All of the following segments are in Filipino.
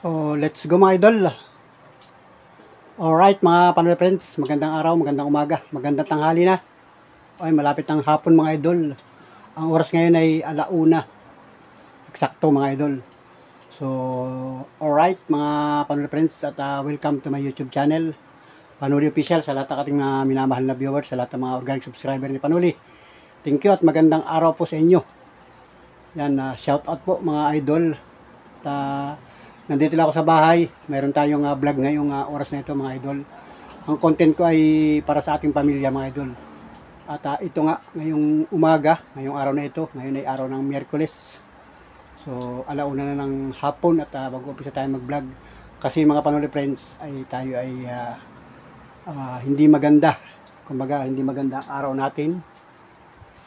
So, let's go mga idol. Alright mga panood friends, magandang araw, magandang umaga, magandang tanghali na. Ay, malapit ng hapon mga idol. Ang oras ngayon ay 1:00. Eksakto mga idol. So, alright mga panood friends at welcome to my YouTube channel. Panuli Official sa lahat ng ating mga minamahal na viewers, sa lahat ng mga organic subscriber ni Panuli. Thank you at magandang araw po sa inyo. Yan, shout out po mga idol. At nandito lang ako sa bahay. Mayroon tayong vlog ngayong oras na ito mga idol. Ang content ko ay para sa ating pamilya mga idol. At ito nga ngayong umaga, ngayong araw na ito, ngayon ay araw ng Miyerkules. So 1:00 na ng hapon at mag-umpisa tayo mag-vlog. Kasi mga Panuli friends ay tayo ay hindi maganda. Kumbaga hindi maganda ang araw natin.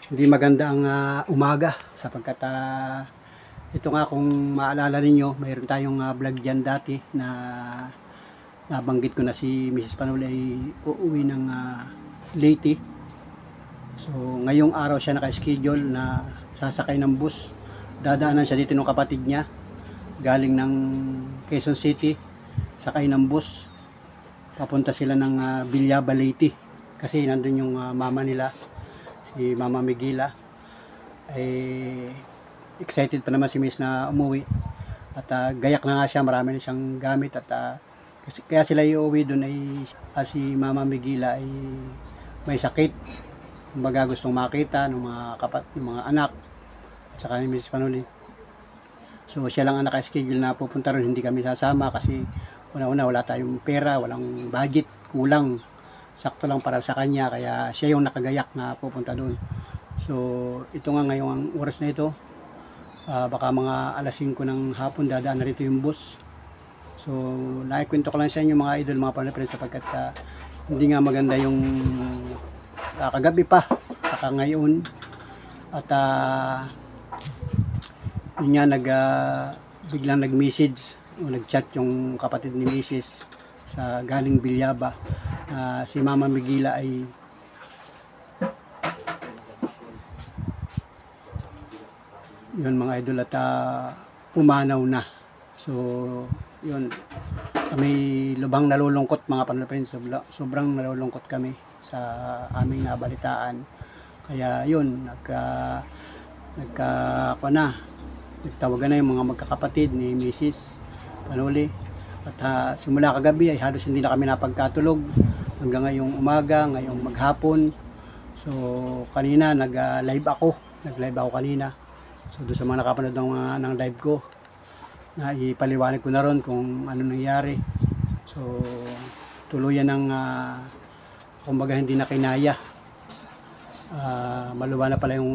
Hindi maganda ang umaga sapagkat ito nga kung maalala ninyo, mayroon tayong vlog dyan dati na nabanggit ko na si Mrs. Panuli ay uuwi ng Leyte. So ngayong araw siya naka-schedule na sasakay ng bus. Dadaanan siya dito ng kapatid niya galing ng Quezon City, sakay ng bus. Papunta sila ng Bilyaba, Leyte kasi nandun yung mama nila, si Mama Miguela. Excited pa naman si Miss na umuwi at gayak na nga siya, marami na siyang gamit at kaya sila iuwi doon ay si Mama Miguela ay may sakit, kumbaga gustong makita ng mga anak at saka ni Miss Panuli. So siya lang ang naka-schedule na pupunta ron, hindi kami sasama kasi una-una wala tayong pera, walang budget, kulang, sakto lang para sa kanya, kaya siya yung nakagayak na pupunta doon. So ito nga ngayong oras na ito, baka mga 5:00 ng hapon dadaan na rito yung bus. So naikwento ko lang sa inyo mga idol, mga Panuli friends, sapagkat hindi nga maganda yung kagabi pa saka ngayon at yun nga biglang nag-message o nag-chat yung kapatid ni Mrs. sa galing Bilyaba, si Mama Miguela ay yun mga idol at pumanaw na. So yun, kami lubhang nalulungkot mga Panuli friends, sobrang nalulungkot kami sa aming nabalitaan. Kaya yun, nagtawagan na yung mga magkakapatid ni Mrs. Panuli at simula kagabi ay halos hindi na kami napagkatulog hanggang ngayong umaga, ngayong maghapon. So kanina nag-live ako kanina. So doon sa mga nakapanood ng live ko, na ipaliwanag ko na ron kung ano nangyari. So tuluyan ng kumbaga hindi na kinaya. Maluwa na pala yung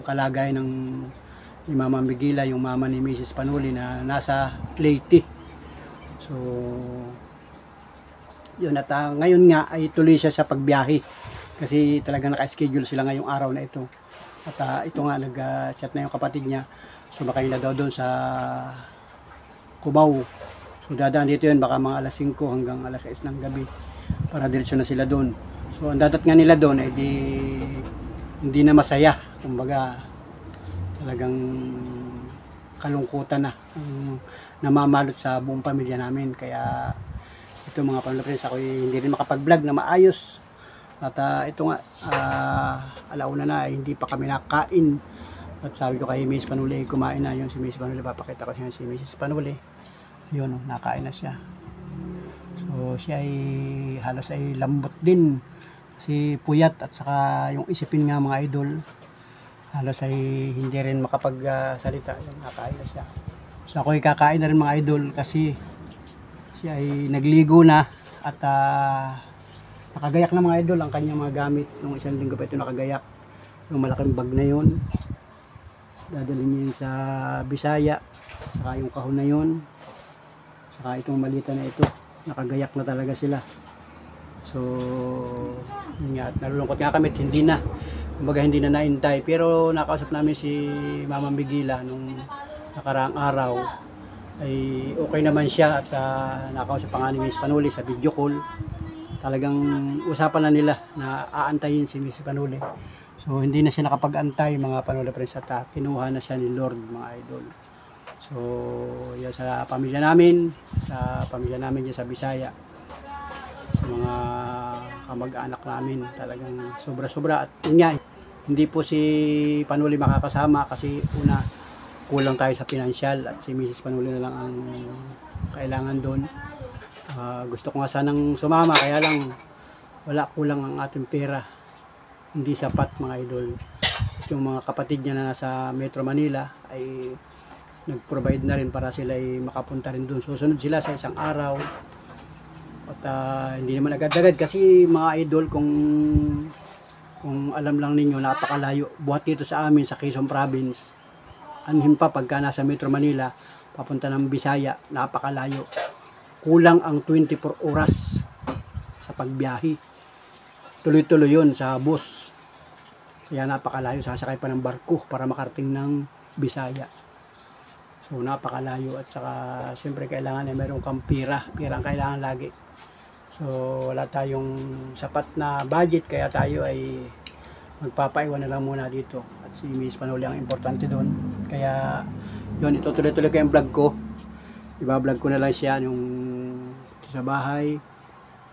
kalagayan ng ni Mama Miguela, yung mama ni Mrs. Panuli na nasa Leyte. So yun at ngayon nga ay tuloy siya sa pagbiyahe kasi talagang naka-schedule sila ngayong araw na ito. At ito nga nag-chat na yung kapatid niya, sumakay na daw doon sa Cubao. So dadaan dito yun baka mga 5:00 hanggang 6:00 ng gabi para diretso na sila doon. So ang dadat nga nila doon ay hindi na masaya, kumbaga talagang kalungkutan na namamalot sa buong pamilya namin. Kaya ito mga Panuli friends, ako hindi rin makapag-vlog na maayos. At ito nga, 1:00 na hindi pa kami nakain. At sabi ko kay Miss Panuli, kumain na yun si Miss Panuli. Papakita ko siya si Mrs. Panuli. Yun, nakain na siya. So siya ay halos ay lambot din. Kasi puyat at saka yung isipin nga mga idol, halos ay hindi rin makapagsalita. Yung nakain na siya. So ako ay kakain na rin mga idol kasi siya ay nagligo na at nakagayak na mga idol ang kanyang mga gamit. Nung 1 linggo pa ito nakagayak. Yung malaking bag na yun, dadalhin niya yun sa Bisaya. Saka yung kahon na yun, saka itong malita na ito, nakagayak na talaga sila. So yun nga, nalulungkot nga kami, hindi na, kumbaga hindi na naintay. Pero nakausap namin si Mama Miguela nung nakaraang araw ay okay naman siya at nakausap pa nga ni Miss Panuli sa video call. Talagang usapan na nila na aantayin si Miss Panuli. So hindi na siya nakapag-antay mga Panuli friends at kinuha na siya ni Lord mga idol. So, yan sa pamilya namin dyan sa Bisaya, sa mga kamag-anak namin, talagang sobra-sobra. At yun nga, hindi po si Panuli makakasama kasi una, kulang tayo sa pinansyal at si Mrs. Panuli na lang ang kailangan doon. Gusto ko nga sanang sumama, kaya lang wala, kulang ang ating pera, hindi sapat mga idol. Yung mga kapatid niya na nasa Metro Manila ay nag-provide na rin para sila ay makapunta rin doon. Susunod sila sa isang araw. At hindi naman agad-agad kasi mga idol, kung alam lang ninyo, napakalayo. Buhat dito sa amin sa Quezon Province. Anhin pa pagka nasa Metro Manila, papunta ng Bisaya, napakalayo. Kulang ang 24 oras sa pagbiyahe. Tuloy-tuloy yun sa bus. Kaya napakalayo, sasakay pa ng barko para makarating ng Bisaya. So napakalayo, at saka siyempre kailangan ay mayroong kang pira ang kailangan lagi. So wala tayong sapat na budget, kaya tayo ay magpapaiwan na lang muna dito. At si Miss Panuli ang importante doon. Kaya yun, itutuloy-tuloy ko yung vlog ko. Iba-vlog ko na lang siya yung sa bahay,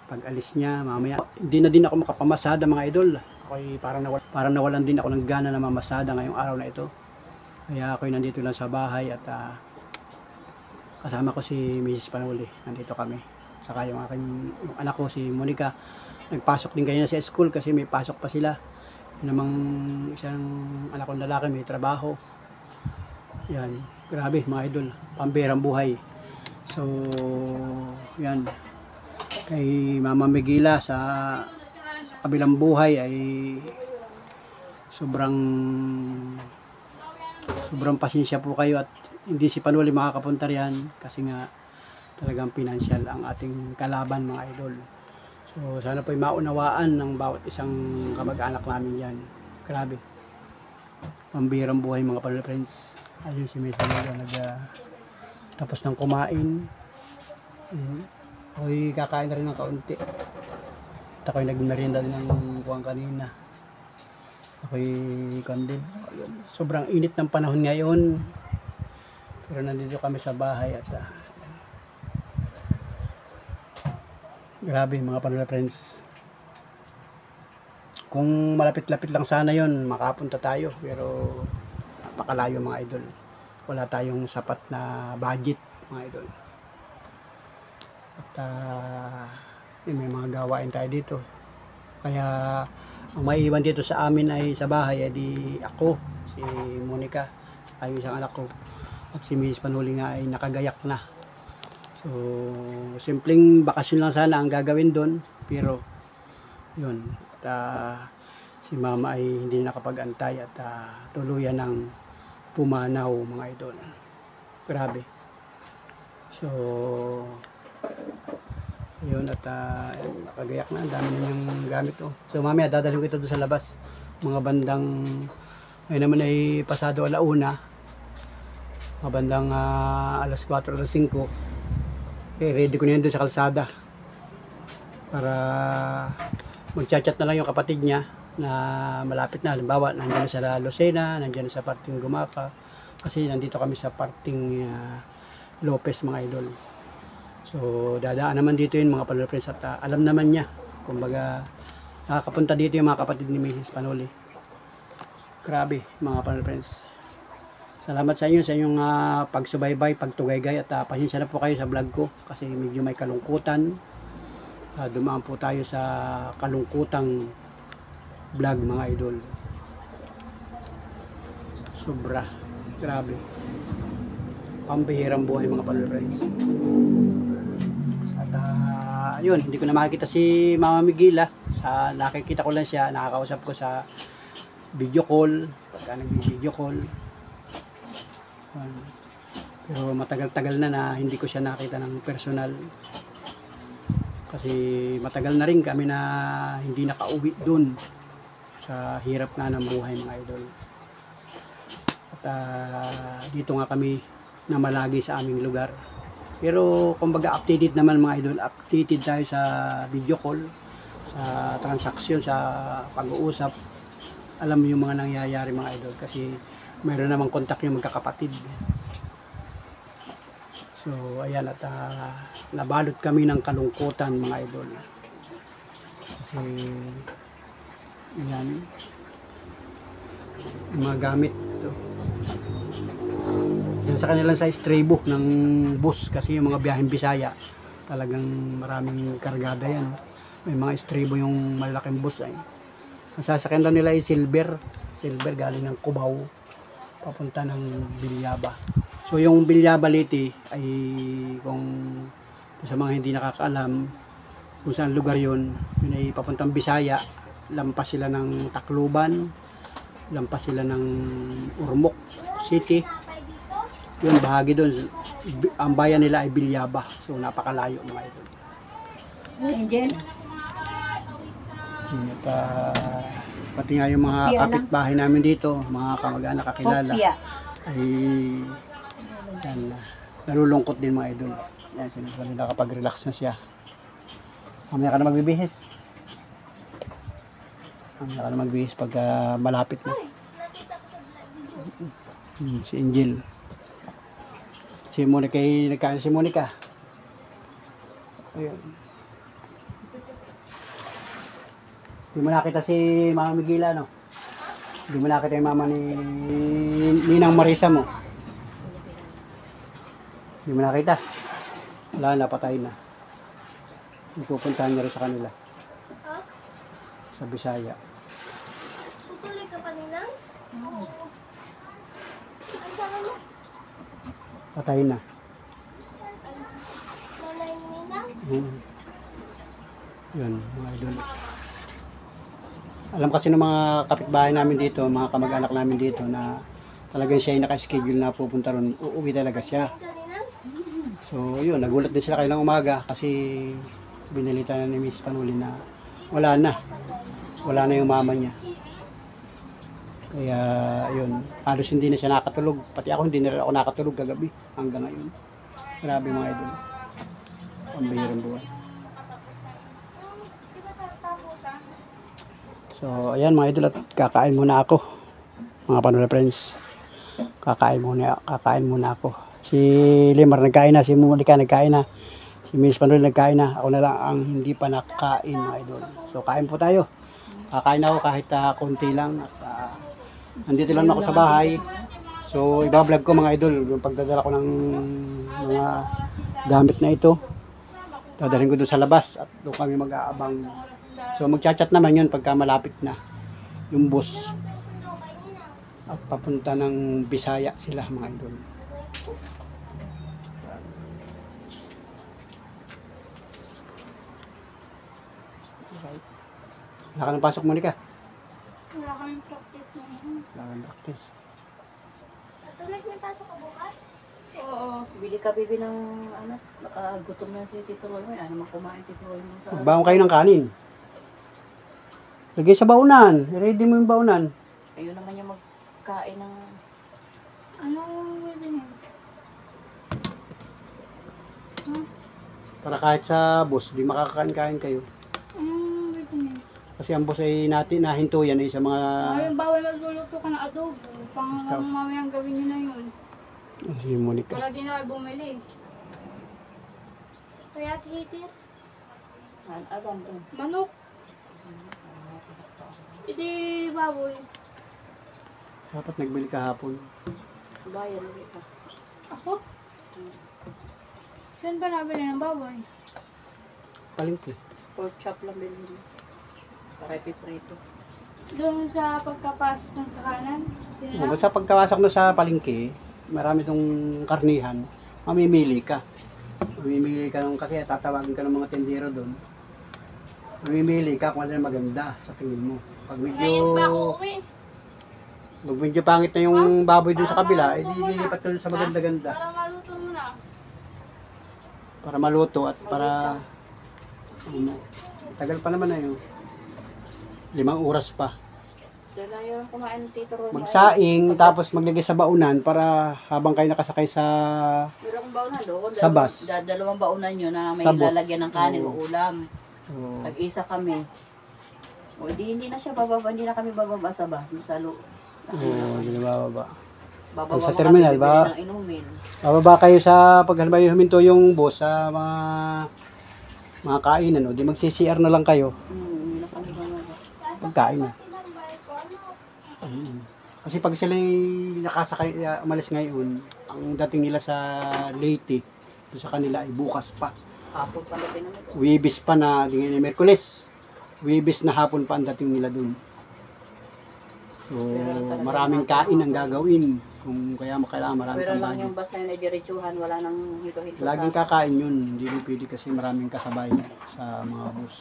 pag alis niya mamaya. Hindi na din ako makapamasada mga idol. Ako'y parang nawalan din ako ng gana na mamasada ngayong araw na ito. Kaya ako'y nandito lang sa bahay at kasama ko si Mrs. Panuli. Nandito kami. Saka yung anak ko si Monica, nagpasok din kanina sa school kasi may pasok pa sila. Yun namang isang anak kong lalaki may trabaho. Yan, grabe mga idol, pambirang buhay. So yan, kay Mama Miguela sa kabilang buhay ay sobrang pasensya po kayo, at hindi si Panuli makakapunta riyan kasi nga talagang pinansyal ang ating kalaban mga idol. So sana po'y maunawaan ng bawat isang kamag-anak namin yan. Grabe, pambirang buhay mga Panuli friends. Ayun si Miss Panuli tapos ng kumain. Ako'y kakain na rin ng kaunti. At ako'y nagmerienda din ng kuwang kanina. Ako'y kandid. Sobrang init ng panahon ngayon. Pero nandito kami sa bahay at grabe mga Panuli friends. Kung malapit-lapit lang sana yon, makapunta tayo. Pero napakalayo mga idol. Wala tayong sapat na budget mga idol. At may mga gawain tayo dito. Kaya ang maiiwan dito sa amin ay sa bahay ay di ako, si Monica, ay isang anak ko, at si Mrs. Panuli nga ay nakagayak na. So simpleng bakasyon lang sana ang gagawin doon, pero yun, at si mama ay hindi nakapag-antay at tuluyan ng pumanaw mga idol. Grabe. So yun, at nakagayak na, ang dami na niyang gamit. So mamaya dadalhin ko ito doon sa labas, mga bandang ngayon naman ay pasado alauna, mga bandang alas 4, alas 5. Okay, ready ko na yun doon sa kalsada para magchat-chat na lang yung kapatid niya na malapit na. Halimbawa, nandiyan na sa Lucena, nandiyan na sa parting Gumaka, kasi nandito kami sa parting Lopez mga idol. So dadaan naman dito yun mga Panuli friends, at alam naman niya, kumbaga nakakapunta dito yung mga kapatid ni Mrs. Panuli. Grabe mga Panuli friends, salamat sa inyo, sa inyong pagsubaybay, pagtugaygay, at pasensya na po kayo sa vlog ko kasi medyo may kalungkutan. Dumaan po tayo sa kalungkutang vlog mga idol. Sobra, grabe, pambihirang buhay mga Panuli friends. At ayun, hindi ko na makikita si Mama Miguela. Nakikita ko lang siya, nakakausap ko sa video call, pagka nag-video call. Pero matagal-tagal na hindi ko siya nakita ng personal. Kasi matagal na rin kami na hindi nakauwi dun sa hirap nga ng buhay mga idol. At dito nga kami na malagi sa aming lugar. Pero kumbaga updated naman mga idol, updated tayo sa video call, sa transaksyon, sa pag-uusap. Alam mo yung mga nangyayari mga idol, kasi mayroon namang contact yung magkakapatid. So, ayan at nabalot kami ng kalungkutan mga idol. Kasi, ayan, mga gamit. Ito. Yan sa kanilang sa estrebo ng bus kasi yung mga biyaheng Bisaya, talagang maraming kargada yan. May mga estrebo yung malaking bus ay. Ang sasakyan daw nila ay silver galing ng Cubao papunta ng Bilyaba. So yung Bilyaba Liti ay kung sa mga hindi nakakaalam kung saan lugar yun ay papuntang Bisaya, lampas sila ng Tacloban, lampas sila ng Ormoc City. Yun, bahagi doon. Ang bayan nila ay Bilyaba. So napakalayo mga ito. Angel? At, pati nga yung mga kapitbahay namin dito, mga kamag-anak kakilala, ay yan, nalulungkot din mga idol. Yan, sinasabi nila kapag relax na siya. Mamaya ka na magbibihis. Mamaya ka na magbihis pag malapit na. Si Angel. Si Monica, nagkain si Monica. Ayun. Hindi mo nakita si Mama Miguela, no? Hindi mo nakita yung mama ni Ninang Marisa mo. Hindi mo nakita. Wala na, patay na. Pupuntahan niya rin sa kanila. Sa Bisaya. Tutuloy ka pa nila? Oo. Ang sabi mo? Patay na. Nanay ni Ninang? Yun, mga idol. Alam kasi ng mga kapitbahay namin dito, mga kamag-anak namin dito na talagang siya ay naka-schedule na pupunta ron. Uuwi talaga siya. So, yun, nagulat din sila kayo ng umaga kasi binalita na ni Miss Panuli na wala na. Wala na yung mama niya. Kaya, yun, halos hindi na siya nakatulog. Pati ako, hindi na rin ako nakatulog kagabi hanggang ngayon. Grabe mga idol. Ang bihirang buwan. So, ayan mga idol at kakain muna ako. Mga Panuli friends. Kakain muna ako. Si Limar nagkain na, si Monica nagkain na, si Miss Panuli nagkain na. Ako na lang ang hindi pa nakain mga idol. So, kain po tayo. Kakain ako kahit konti lang. At nandito lang ako sa bahay. So, ibablog ko mga idol yung pagdadala ko ng mga gamit na ito. Dadalhin ko doon sa labas at doon kami mag-aabang. So magchat-chat naman yun pagka malapit na yung bus at papunta ng Bisaya sila mga idol. Wala ka nang pasok, Monica? Wala kami practice ngayon. Wala ka nang practice. Tuloy may pasok ka bukas? Oo. Bili ka bibi ng ano, nakagutom na si Tito Roy mo. Ano makumain Tito Roy mo sa... Magbaon kayo ng kanin. Lagay sa baunan. I-ready mo yung baunan. Ayun naman yung magkain ng... Anong bibinin? Para kahit sa bus, di makakain-kain kayo. Anong bibinin? Kasi ang bus ay nahinto yan ay sa mga... Ay, bawal magluluto ka ng adobo. Basta. Mamayang gawin nyo na yun. Si Monica. Wala din na bumili. Kaya tihitir. Alam doon. Manok. Hindi baboy. Dapat nagbili kahapon. Bayan ulit ka. Ako? Saan ba nabili ng baboy? Palengke. Pork chop lang bilhin mo. Para ipiprito. Doon sa pagkapasok ng sa kanan? Oh, basta pagkawasok mo sa palengke, marami tong karnihan, mamimili ka. Mamimili ka nung kasi tatawagin ka ng mga tendero doon. Mamimili ka kung ano yung maganda sa tingin mo. Pag Ngayon ba ako uwi? medyo pangit na yung baboy doon sa kabila, eh di lilipat ka doon sa maganda-ganda. Para maluto mo na. Para maluto at para... tagal pa naman na yun. 5 oras pa. Dala yung kumain ng Tito Roy mo. Magsaing, tapos maglagay sa baunan para habang kayo nakasakay sa... Meron akong baunan doon. Sa bus. Dalawang baunan yun na may Sa bus. lalagyan ng kanin o ulam. Oh, Tag-isa kami. O di hindi na siya bababa, hindi na kami bababa sa bus. Sa hindi na bababa. Bababa Sa mga terminal, bibili ba? ng inumin. Bababa kayo sa pag halimbawa huminto yung bus sa mga kainan, o di magsi-CR na lang kayo. Hindi na kami bumaba. Pagkain na. Kasi pag sila nakasakay, umalis ngayon, ang dating nila sa Leyte, doon sa kanila ay bukas pa. Hapon pala din naman. Wibis pa na, di ngayon ay Merkulis. Wibis na hapon pa ang dating nila doon. So, maraming kain ang gagawin. Kung kaya kailangan maraming Pero lang pambayad. yung bus na yun ay diretsuhan, wala nang hito-hito. Laging kakain yun. Hindi mo pwede kasi maraming kasabay sa mga bus.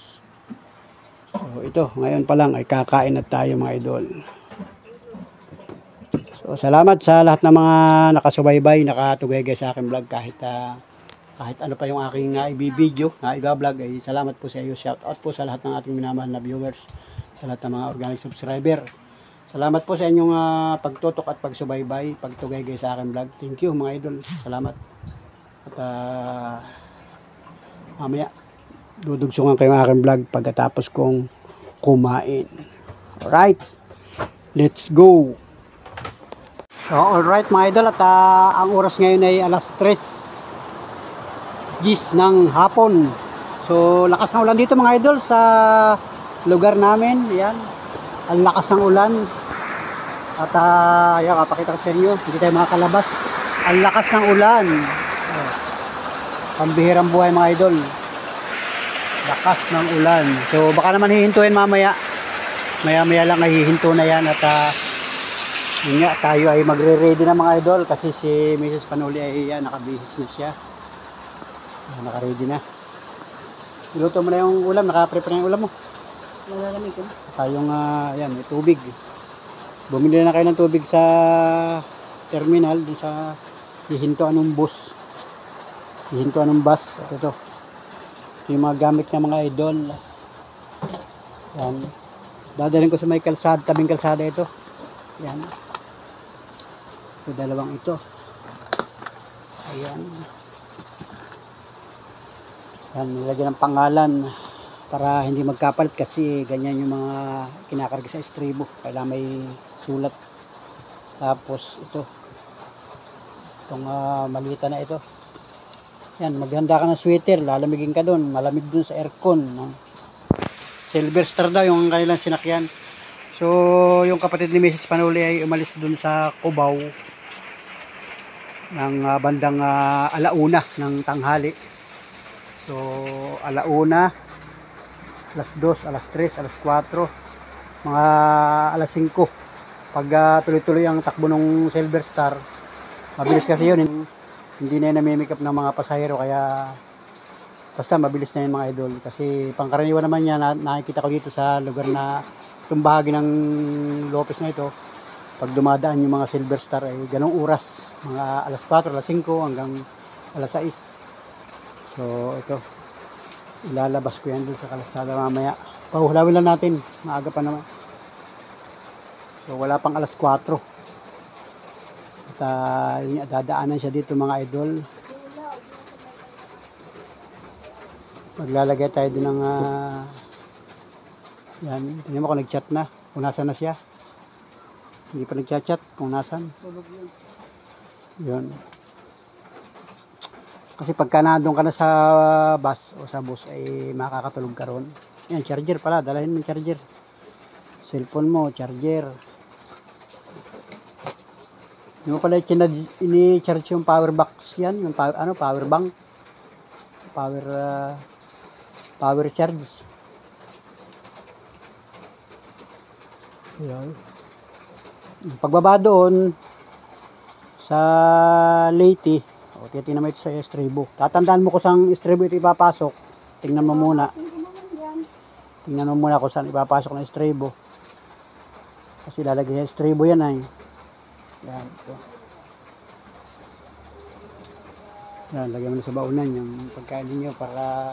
So, ito, ngayon pa lang ay kakain na tayo mga idol. So, salamat sa lahat ng mga nakasubaybay, nakatugay sa aking vlog kahit ano pa yung aking ibibideo, iba-vlog ay salamat po sa iyo. Shout out po sa lahat ng ating minamahal na viewers, sa lahat ng mga organic subscriber. Salamat po sa inyong pagtutok at pagsubaybay, pagtugay sa aking vlog. Thank you mga idol. Salamat. At mamaya dudugsungan kayo ng aking vlog pagkatapos kong kumain. Alright. Let's go. So, alright mga idol, at ang oras ngayon ay alas 3:10 ng hapon. So, lakas ng ulan dito mga idol sa lugar namin. Yan. Ang lakas ng ulan. At yan, kapakita ko sa inyo, hindi tayo makakalabas. Ang lakas ng ulan. Pambihirang buhay mga idol. Lakas ng ulan. So, baka naman hihintuin mamaya. Maya-maya lang ay hihinto na yan. At yun nga, tayo ay magre-ready na mga idol kasi si Mrs. Panuli ay nakabihis na siya. Naka-ready na. Iluto mo na yung ulam, naka-prepare na yung ulam mo. Malalamig ko. Tayong yan, may tubig. Bumili na kayo ng tubig sa terminal dun sa hihintuan ng bus. Hihintuan ng bus. Ito. Yung mga gamit ng mga idol. Yan. Dadalhin ko sa may kalsada, tabing kalsada ito. Yan. Ito dalawang ito. Ayan. Yan, nilagyan ng pangalan para hindi magkapalit kasi ganyan yung mga kinakarga sa estribo. Kailangan may sulat. Tapos ito. Itong malita na ito. Yan, maghanda ka ng sweater. Lalamigin ka doon. Malamig doon sa aircon. Silver Star daw yung kanilang sinakyan. So, yung kapatid ni Mrs. Panuli ay umalis doon sa Cubao ng bandang alauna ng tanghali. So, alauna, alas 2, alas 3, alas 4, mga alas 5. Pag tuloy-tuloy ang takbo ng Silver Star, mabilis kasi yun. Hindi na yun namimikap ng mga pasahero, kaya basta mabilis na yun mga idol. Kasi pangkaraniwan naman yan, nakikita ko dito sa lugar na itong bahagi ng Lopez na ito, pag dumadaan yung mga Silver Star ay ganong oras, mga alas 4, alas 5 hanggang alas 6. So ito, ilalabas ko yan dun sa kalsada mamaya. Pahuhulawin lang natin, maaga pa naman. So wala pang alas 4. At dadaanan siya dito mga idol. Maglalagay tayo din ng yan, tingnan mo kung nag-chat na, kung nasan na siya. Hindi pa nag-chat kung nasan. Yun. Kasi pagka nandun ka na sa bus o sa bus ay makakatulog ka ron. Yan, charger pala, dalahin mo yung charger. Cellphone mo, charger. Hindi mo pala ini-charge yung power box yan, yung power bank. Power charge. Yan. Pagbaba doon sa Leyte, titingnan mo ito sa estribo. Tatandaan mo kung saan estribo ito ipapasok. Tingnan mo muna. Tingnan mo muna kung saan ipapasok ng estribo. Kasi lalagay sa estribo yan ay. Yan. Ito. Yan, lagyan mo na sa baunan yung pagkain niyo para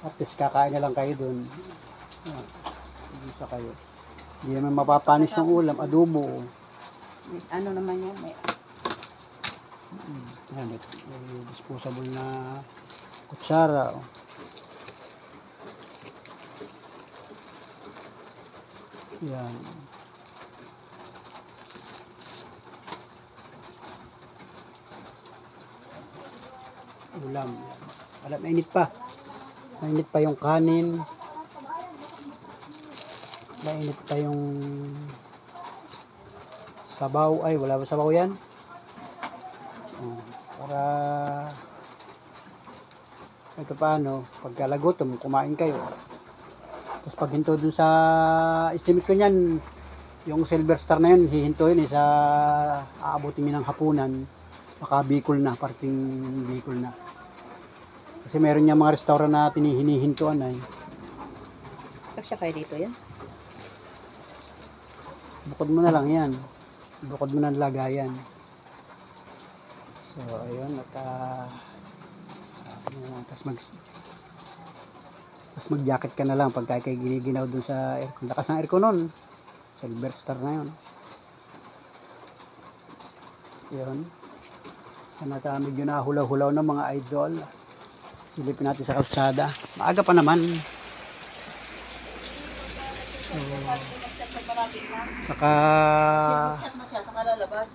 at least kakain na lang kayo doon. Yan. Doon sa kayo. Hindi naman mapapanis yung ulam, adobo. Ano naman yan? Yan, may disposable na kutsara. Yan. ulam. Wala, mainit pa. Mainit pa yung kanin. Mainit pa yung sabaw. Ay, wala ba sabaw yan? Para ito paano, pagka lagutom, kumain kayo. Tapos pag hinto dun sa estimate ko niyan, yung Silver Star na yun, hihintuin sa aabutin nyo ng hapunan, baka Bicol na, parting Bicol na. Kasi meron niya mga restaurant na hinihintuan na. Kasya kayo dito yan? Bukod mo na lang yan. Bukod mo na lagayan. So, ayun. At tapos mag-jacket ka na lang pagka kayo giniginaw dun sa aircon. Lakas ng aircon nun. Silver Star na yun. Yun. At medyo nahulaw-hulaw ng mga idol. Silipin natin sa kalsada. Maaga pa naman. So, saka Chat na siya, saka lalabas.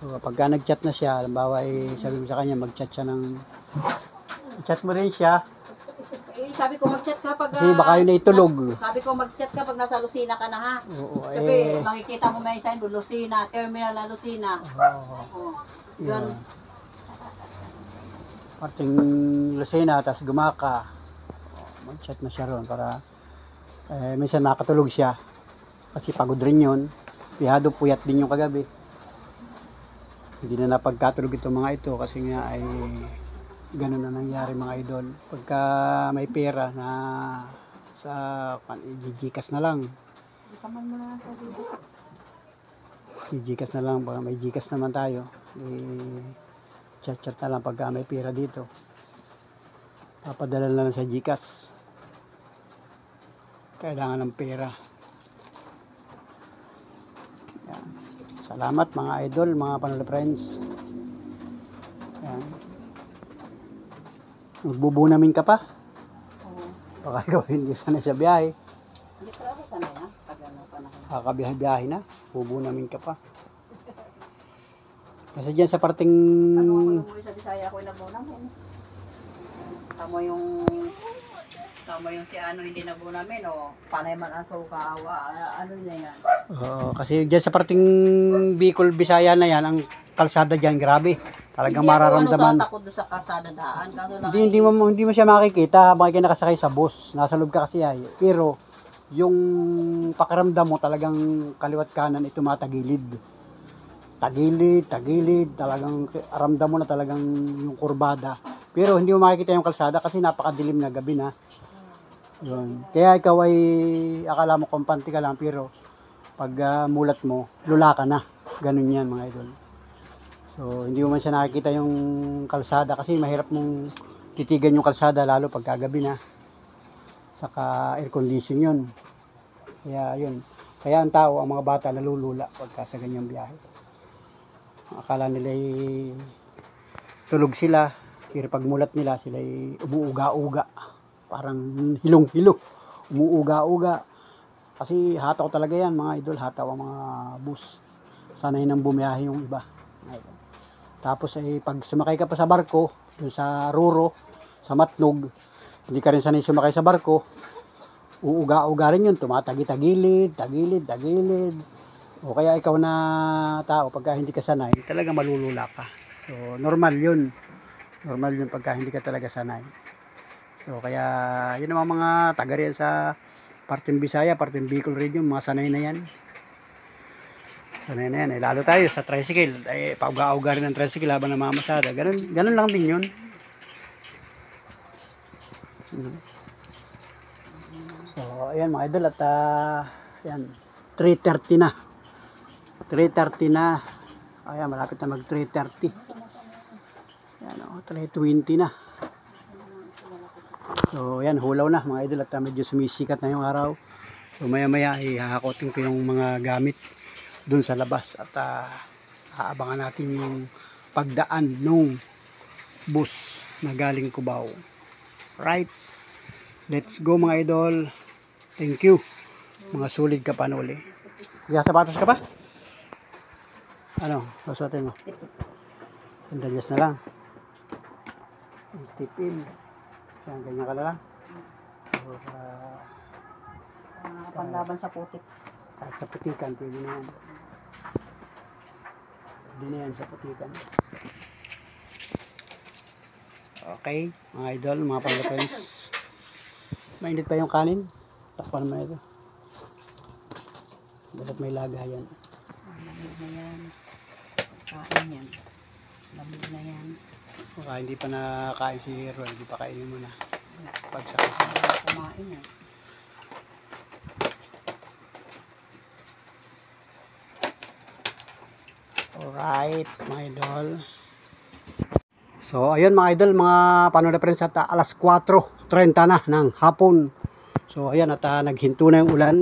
so, pagka nag-chat na siya, halimbawa sabi mo sa kanya, mag-chat siya ng chat mo rin siya. Sabi ko mag-chat ka pag... Kasi baka yun ay tulog. Sabi ko mag-chat ka pag nasa Lucena ka na ha. Oo, Sabi, makikita mo may sign doon, Lucena, terminal na Lucena. Oo. Yun. Parting Lucena, tapos gumaka. Mag-chat na siya ron para minsan makatulog siya. Kasi pagod rin yun. Pihado puyat din yung kagabi. Hindi na napagkatulog itong mga ito kasi nga ay ganun na nangyari mga idol. Pagka may pera na sa Gcash na lang. Gcash na lang. Pag may Gcash naman tayo. Chat-chat na lang pagka may pera dito. Papadala na lang sa Gcash. Kailangan ng pera. Yan. Salamat mga idol, mga Panoli friends. Yan. Magbubunamin ka pa? Oo. Baka ikaw hindi sanay sa biyahe. Hindi ko ako sanay ha. Pag ano pa na. Kakabiyahe-biyahe na. Bubunamin ka pa. Kasi dyan sa parting... Ano ko yung sa Bisaya ako nagbunam. Tamo yung si ano hindi nabunamin o panay man ang suka. Ano na yan. Oo, kasi dyan sa parting Bicol, Bisaya na yan, ang kalsada dyan, grabe. Talagang Hindi mararamdaman. Ako takot doon sa kalsada daan. Kaso lang Hindi mo siya makikita habang kayo nakasakay sa bus. Nasa loob ka kasi ay. Pero yung pakiramdam mo talagang kaliwat kanan ay tumatagilid. Tagilid. Talagang aramdam mo na talagang yung kurbada. Pero hindi mo makikita yung kalsada kasi napakadilim na gabi na. Yun. Kaya ikaw ay akala mo kumpante ka lang pero pag mulat mo, lula ka na. Ganun yan mga idol. So, hindi mo man siya nakikita yung kalsada kasi mahirap mong titigan yung kalsada lalo pag kagabi na. Saka air condition yun. Kaya yun. Kaya ang tao, ang mga bata nalulula pagka sa ganyang biyahe. Akala nila ay tulog sila. Pero pag mulat nila, sila ay umuuga-uga. Parang hilong-hilo. Umuuga-uga. Kasi hataw talaga yan mga idol. Hataw ang mga bus. Sanay nang bumiyahe yung iba. Tapos ay pag sumakay ka pa sa barko, dun sa Ruro, sa Matnog, hindi ka rin sanay sumakay sa barko, uuga-uga rin yun, tumatagi-tagilid, tagilid. O kaya ikaw na tao, pagka hindi ka sanay, talaga malulula ka. So, normal yun. Normal yun pagka hindi ka talaga sanay. So, kaya yun ang mga taga riyan sa parting Bisaya, parting Bicol region, mga sanay na yan. Sanay na yan. Lalo tayo sa tricycle. Pauga-uga rin ng tricycle habang namamasada. Ganun lang din yun. So, ayan mga idol. At ayan, 3:30 na. 3:30 na. Ayan, malapit na mag 3:30. Ayan, 3:20 na. So, ayan, hulaw na mga idol. At medyo sumisikat na yung araw. So, maya-maya hahakotin ko yung mga gamit dun sa labas at aabangan natin yung pagdaan nung bus na galing Cubao. Right? Let's go mga idol. Thank you. Mga sulit ka Panoli. Kaya sapatos ka pa? Ano? Susuotin mo? Sandalias na lang. Step in. Yan, ganyan ka na lang. So, Panlaban sa putik. kahit sa putikan, pwede na yan. Pwede na yan sa putikan. Okay, mga idol, mga pang-friends. Mainit pa yung kanin. Takpan naman ito. Dapat may lagayan. Lamig na yan. Kain yan. Lamig na yan. Baka hindi pa nakakain si Roy, hindi pa kainin muna. Pag sa kumain yan. Alright, mga idol. So, ayun mga idol, mga panood na friends, at alas 4:30 na ng hapon. So, ayan, at naghinto na yung ulan.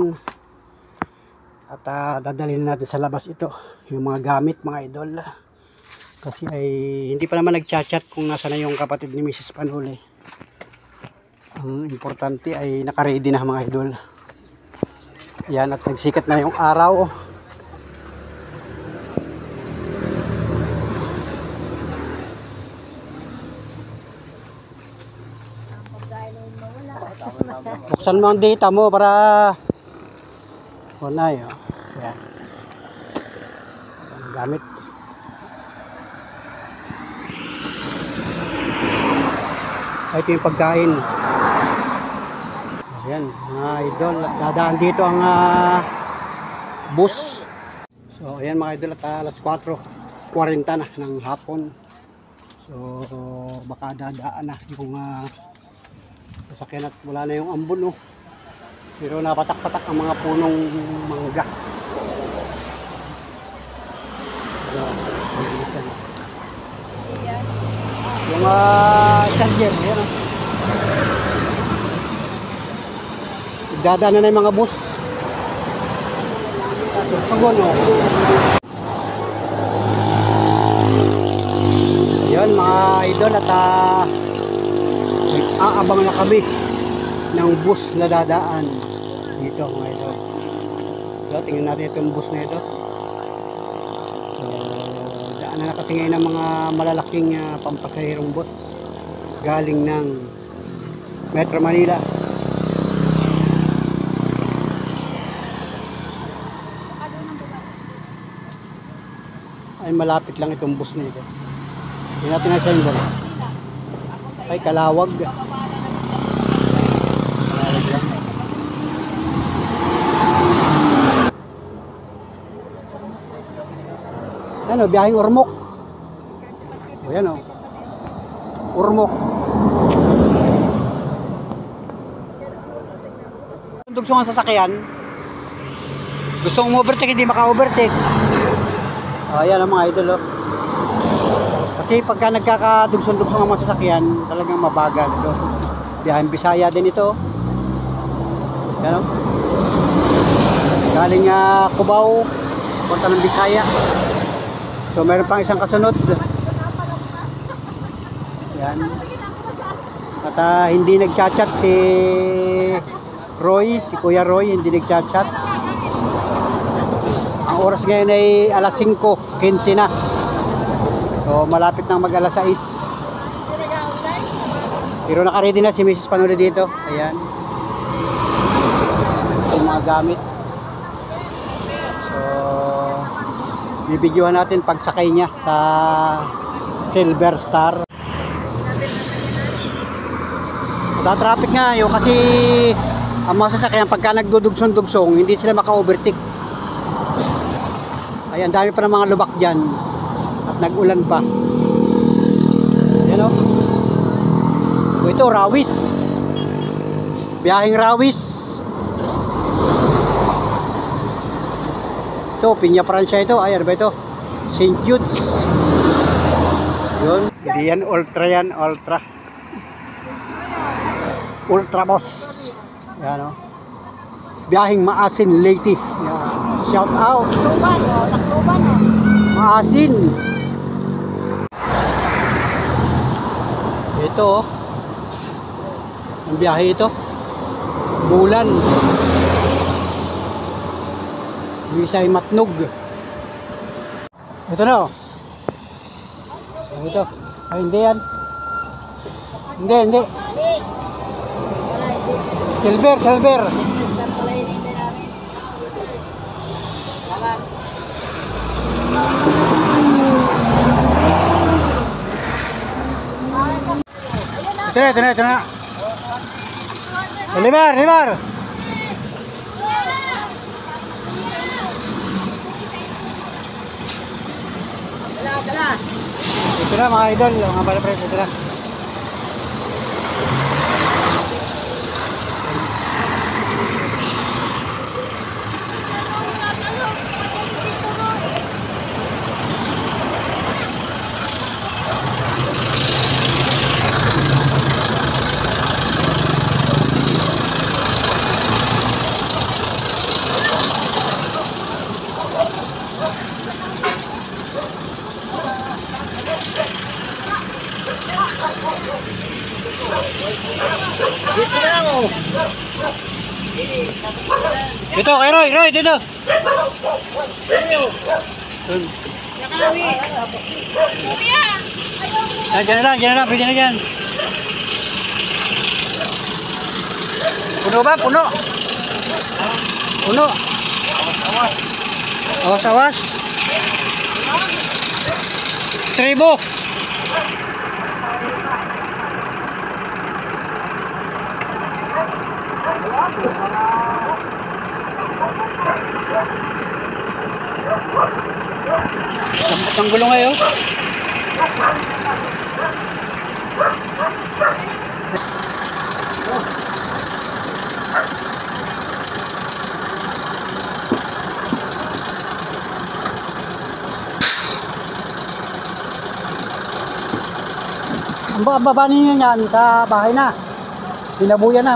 At dadalhin natin sa labas ito, yung mga gamit mga idol. Kasi ay hindi pa naman nagchat-chat kung nasa na yung kapatid ni Mrs. Panuli. Ang importante ay nakaready na mga idol. Yan, at nagsikat na yung araw. Buksan mo ang data mo para wala yun. Yan. Ang gamit. Ito yung pagkain. Ayan, mga idol. Dadaan dito ang bus. So, ayan mga idol, at alas 4:40 na ng hapon. So, baka dadaan na yung sasakyan at wala na yung ambon, no? Pero napatak-patak ang mga punong mangga. So, yung charger, yan. Dadaan na yung mga bus. Pagod, no? Ayun mga idol, at aabang na kami ng bus na dadaan dito mga idol. So, tingnan natin itong bus na ito. So, daan na kasi ngayon ng mga malalaking pampasahirong bus galing ng Metro Manila. Ay malapit lang itong bus na ito. Tingnan natin na symbol. Ay Kalawag. Ano, biyaheng Ormoc. O yan o. Ormoc. Dugso ang sasakyan. Gusto mong overtake, hindi maka-overtake. O yan ang mga idol o. Kasi pagka nagkakadugsong-dugsong ang mga sasakyan, talagang mabagal ito. Biyaheng Bisaya din ito. Yan o. Galing Cubao, punta ng Bisaya. So meron pang isang kasunod. Yan. At hindi nagchat-chat si Roy, si Kuya Roy, hindi nagchat-chat. Ang oras ngayon ay alas 5:15 na. So malapit nang mag alas 6. Pero naka-ready na si Mrs. Panuli dito. Ayan. Yung mga gamit. So bibidyohan natin pagsakay niya sa Silver Star. Traffic nga yun kasi ang mga sasakyan pagka nagdudugsong-dugsong hindi sila maka-overtake. Ayan, dami pa ng mga lubak dyan at nag-ulan pa. Ayan o. Ito, Rawis. Biyaheng Rawis. Ito, Piña Francia ito. Ay, ano ba ito? St. Jude's. Yun. Hindi yan, Ultra yan. Ultra. Ultra Boss. Yan o. Biyaheng Maasin, Leyte. Yan. Shout out. Takluban o. Takluban o. Maasin. Ito o. Ang biyahe ito. Bulan. Bisay Matnog. Ito na o. Ito. Ay hindi yan. Hindi, hindi. Silver, silver. Star pala yun, hindi namin. Lagan. Ito na, ito na. Limar, limar. Dala. Ito na mga idol, mga palapres, ito na. Dito na ako. Dito, kay Roy, Roy, dito. Diyan na lang, pwede na dyan. Puno ba? Puno. Puno. Awas, awas. Stribo. Sambot ng gulong ngayon. Ang baba ninyo yan sa bahay na. Pinabuyan na.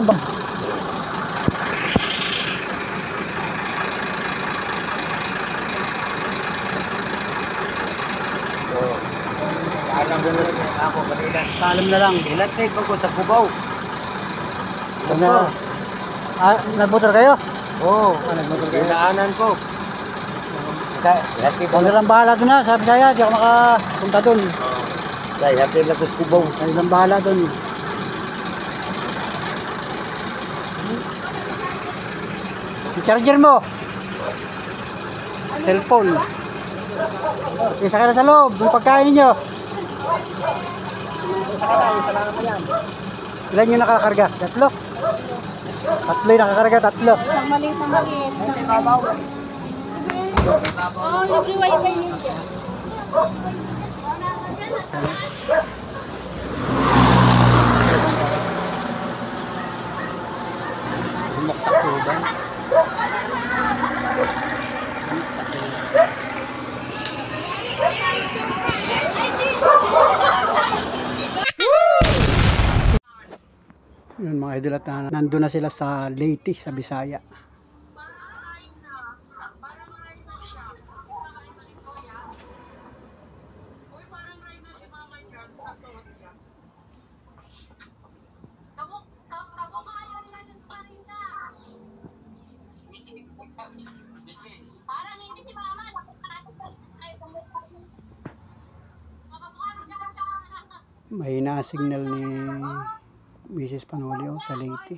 Alam mo na lang ako kanina. Salam na lang. Ilatay ko sa Cubao. Ano? Nagmotor kayo? Oo. Nagmotor kayo. Pinaanan ko. Ilatay ko Huwag na lang bahala doon na. Sabi saya, di ako makapunta doon. Ilatay lang ko sa Cubao. Sabi lang bahala doon. Yung charger mo. Cellphone. Isa ka na sa loob. Yung pagkain ninyo. Isa ka na, isa lang naman yan. Ilan yung nakakarga? Tatlo? Tatlo yung nakakarga, tatlo. Isang maliit na maliit. Kasi babaw. Oo, libre wifi yun. Yun mga idol at nandun na sila sa Leyte, sa Bisaya. Mahina ang signal ni Mrs. Panolio sa Leyte.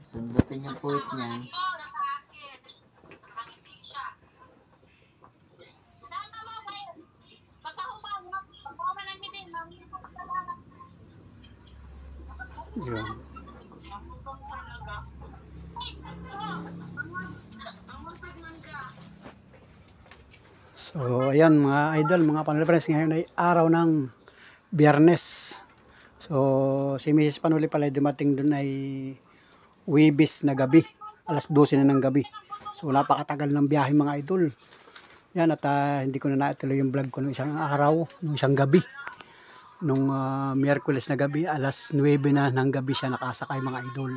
Sundutin yung puwit niyan. Yun. So, ayan mga idol, mga Panoli Friends, ngayon ay araw ng Biyernes. So, si Mrs. Panoli pala dumating dun ay Huwebes na gabi, alas 12 na ng gabi. So, napakatagal ng biyahe mga idol. Yan, at hindi ko na natuloy yung vlog ko nung isang araw, nung isang gabi. Nung Miyerkules na gabi, alas 9 na ng gabi siya nakasakay mga idol.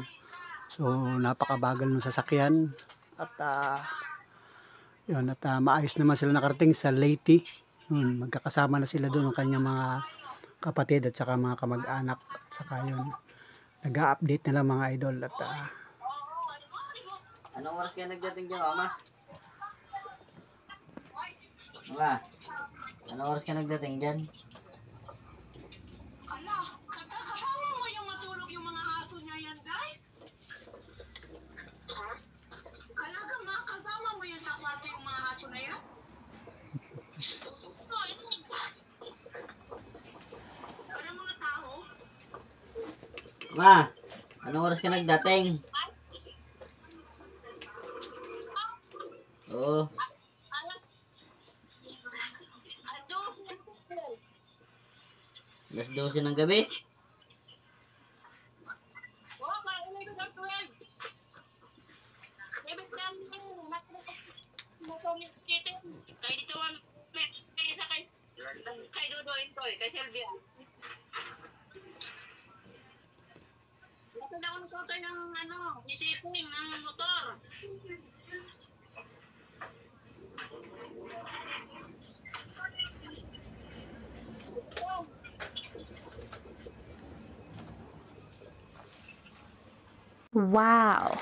So, napakabagal ng sasakyan. At yun, at maayos naman sila nakarating sa Leyte. Yun, magkakasama na sila doon ng kanyang mga kapatid at saka mga kamag-anak. At saka yun, nag-update na lang mga idol. At Anong oras kayo nagdating dyan, Mama? Mama, anong oras ka nagdating dyan? Kasama mo yung matulog yung mga aso niya yan, guys? Talaga kasama mo yung sakwato yung mga aso na yan? Wala mga tao? Ma, anong oras ka nagdating? Oo. Alas 12 ng gabi? Oo, kailan ng 12. Ibig namin, matulog dito. Kaya dito ang isa kay Dodoy Toy, kay Sylvia. Ito na ako nagkakay ng isipin ng motor. Wow.